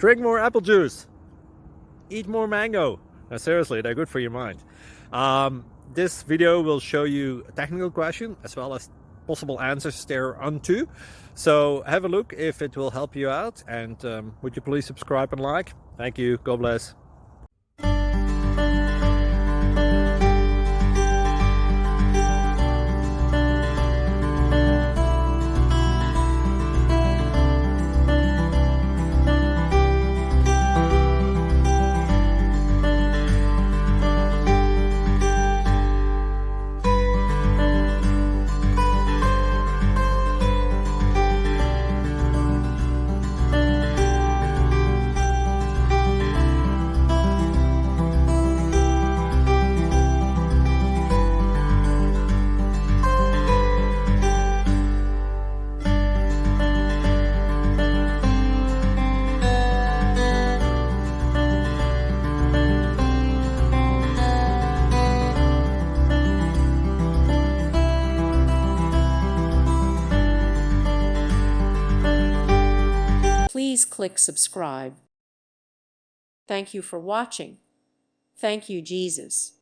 Drink more apple juice. Eat more mango. Now, seriously, they're good for your mind. This video will show you a technical question as well as possible answers thereunto. So have a look if it will help you out, and would you please subscribe and like? Thank you. God bless. Please click subscribe. Thank you for watching. Thank you, Jesus.